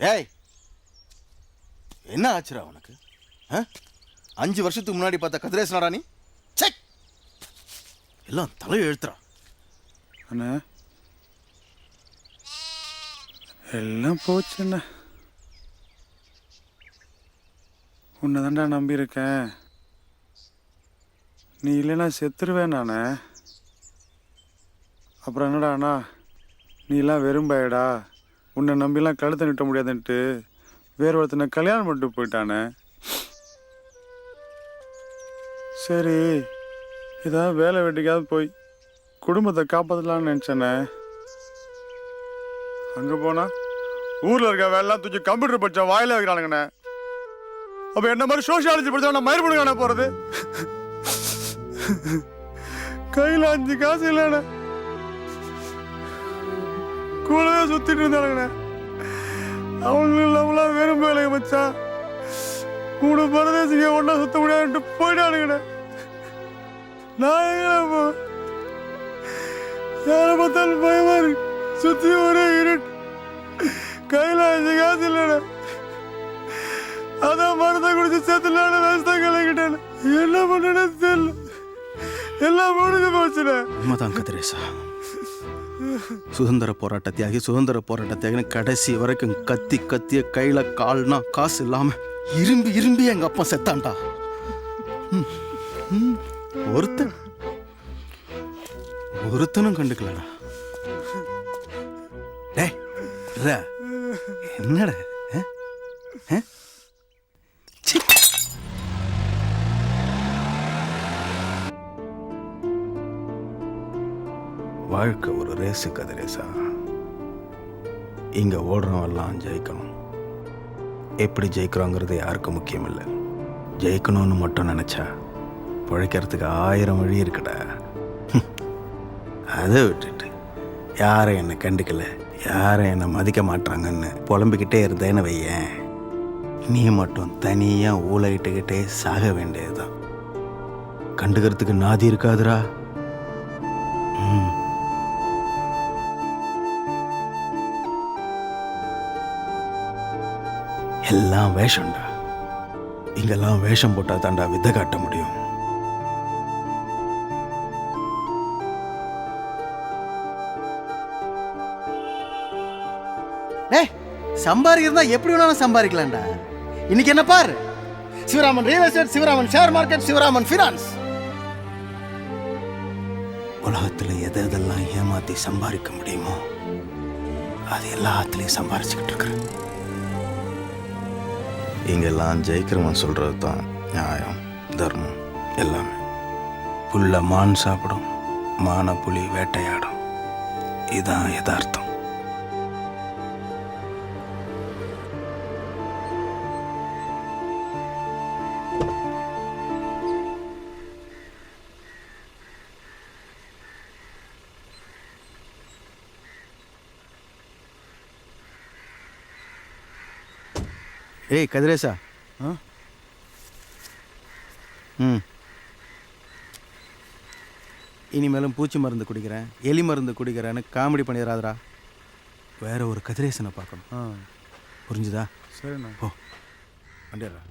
ஏய், என்ன ஆச்சுரா உனக்கு? 5 வருஷத்துக்கு முன்னாடி பார்த்த கதிரேசனடா நீ? செக் எல்லாம் தலையை எழுத்துறா. அண்ணா எல்லாம் போச்சுண்ணா. உன்னை தாண்டா நம்பியிருக்கேன். நீ இல்லைன்னா செத்துருவேன் நானே. அப்புறம் என்னடா அண்ணா, நீ எல்லாம் வெறும்பாயடா, உன்னை நம்பிலாம் கழுத்தை நிட்ட முடியாதுன்ட்டு வேற ஒருத்தனை கல்யாணம் பண்ணிட்டு போயிட்டானே. சரி, ஏதாவது வேலை வெட்டிக்காவது போய் குடும்பத்தை காப்பாற்றலான்னு நினச்சேனே. அங்கே போனா ஊரில் இருக்க வேலைலாம் தூக்கி கம்ப்யூட்டர் படிச்சா வாயில வைக்கிறானுங்கண்ணே. அப்போ என்ன மாதிரி சோசியாலஜி படிச்சா நான் மயிர் பண்ணுங்க போகிறது. கையில் 5 காசு இல்லைண்ணே. கூடவே சுற்றிட்டு இருந்தானுங்கண்ணே. அவங்களும் நம்மளாம் வெறும் வேலையை வச்சா கூட பரதேசிங்க ஒன்றா சுத்த முடியாதுன்ட்டு போயிட்டானுங்கண்ணே. நான் எங்கே போ, யாரை பார்த்தாலும் பயமா இருக்கு. சுற்றி ஒரே இருட்டு, கையில் 5 காசு இல்லைண்ணே. அதான் மரத்தை குடிச்சு சேர்த்துலான்னு வேஸ்தான் கலக்கிட்டேன். என்ன பண்ணேன்னு தெரியல, எல்லாம் முடிஞ்சு போச்சுண்ணே. உண்மைதான் கதிரேசா, சுதந்திர போராட்ட தியாகின்னு கடைசி வரைக்கும் கத்திய கையில கால்னா காசு இல்லாம இரும்பி எங்க அப்பா செத்தான்டா. ஒருத்தனும் கண்டுக்கலடா. என்னடா வாழ்க்கை ஒரு ரேஸு கதிரேசா. இங்க ஓடுறவெல்லாம் ஜெயிக்கணும். எப்படி ஜெயிக்கிறோங்கிறது யாருக்கும் முக்கியம் இல்லை. ஜெயிக்கணும்னு மட்டும் நினைச்சா பிழைக்கிறதுக்கு 1000 வழி இருக்குடா. அதை விட்டுட்டு யாரும் என்னை கண்டுக்கல, யாரும் என்னை மதிக்க மாட்டாங்கன்னு புலம்பிக்கிட்டே இருந்தேன்னு வையேன், நீ மட்டும் தனியாக ஊழையிட்டுக்கிட்டே சாக வேண்டியதுதான். கண்டுக்கிறதுக்கு நாதி இருக்காதுரா. எல்லாம் வேஷம்டா. இங்கெல்லாம் வேஷம் போட்டா தாண்டா வித்தை காட்ட முடியும். சம்பாதிக்கிறதா எப்படி வேணாலும் சம்பாதிக்கலாம்டா. இன்னைக்கு என்ன பாரு, Sivaraman real estate, Sivaraman share market, Sivaraman finance. உலகத்தில் எதெல்லாம் ஏமாத்தி சம்பாதிக்க முடியுமோ அது எல்லாத்துலேயும் சம்பாரிச்சுக்கிட்டு இருக்கிறேன். இங்கெல்லாம் ஜெயிக்கிறவன் சொல்கிறது தான் நியாயம், தர்மம் எல்லாமே. புல்ல மான் சாப்பிடும், மான புலி வேட்டையாடும். இதுதான் யதார்த்தம். ஏய் கதிரேசா, இனிமேலும் பூச்சி மருந்து குடிக்கிறேன், எலி மருந்து குடிக்கிறேன்னு காமெடி பண்ணிடாதரா. வேற ஒரு கதிரேசனை பார்க்கணும், புரிஞ்சுதா? சரிண்ணா, போ வண்டிடுறா.